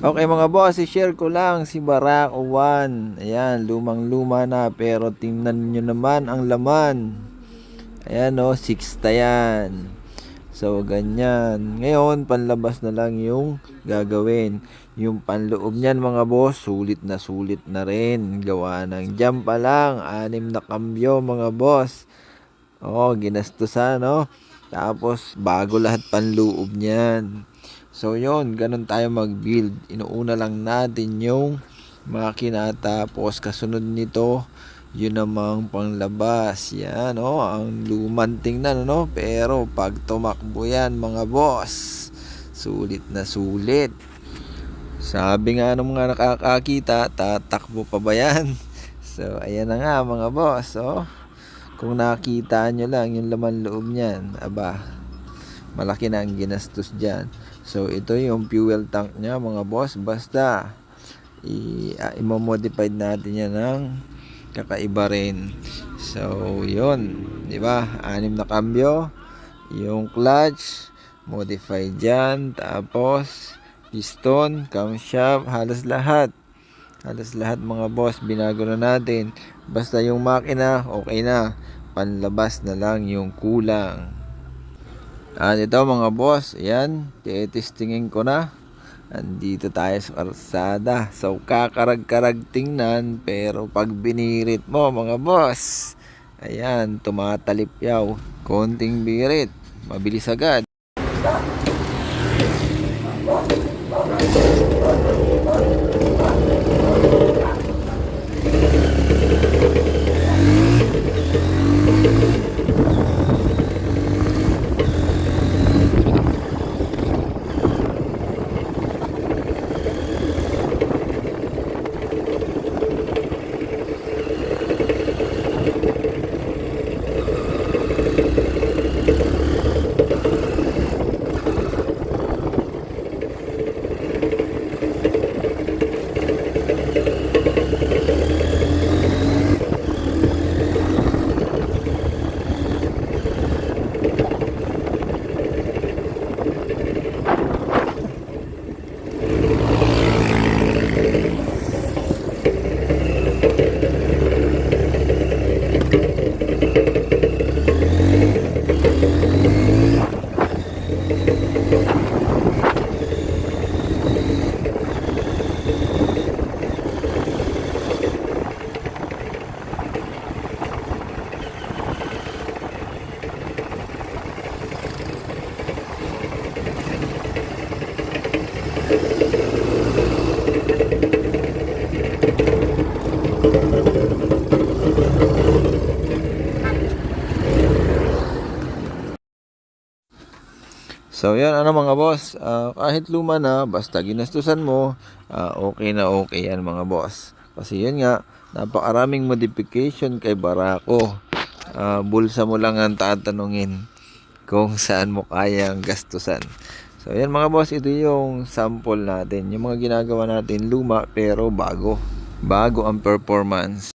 Okay mga boss, i-share ko lang si Barako 1. Ayan, lumang-luma na pero tingnan nyo naman ang laman. Ayan o, 6 yan. So, ganyan. Ngayon, panlabas na lang yung gagawin. Yung panloob niyan mga boss, sulit na rin. Gawa ng jam pa lang, 6 na kambyo mga boss. Ginastusan no. Tapos, bago lahat panloob niyan. So yon, ganun tayo mag-build. Inuuna lang natin yung makina, tapos kasunod nito yun namang panglabas. Yan ang lumang tingnan pero pag tumakbo yan mga boss, sulit na sulit. Sabi nga ng mga nakakakita, tatakbo pa ba yan? So ayan na nga mga boss. Kung nakita nyo lang yung laman loob niyan, aba, malaki na ang ginastos dyan. So ito yung fuel tank nya mga boss. Basta i-modify natin yan ng kakaiba rin. So yun, di ba? 6 na kambyo. Yung clutch modify dyan. Tapos piston, camshaft, halos lahat mga boss binago na natin. Basta yung makina okay na, panlabas na lang yung kulang. Ito mga boss, ayan, testingin ko na. Andito tayo sa kalsada. So kakarag-karag tingnan, pero pag binirit mo mga boss, ayan, tumatalip yaw. Konting birit, mabilis agad. So yan mga boss, kahit luma na, basta ginastusan mo, okay na okay yan mga boss. Kasi yan nga, napakaraming modification kay Barako. Bulsa mo lang ang tatanungin kung saan mo kayang gastusan. So yan mga boss, ito yung sample natin. Yung mga ginagawa natin luma pero bago ang performance.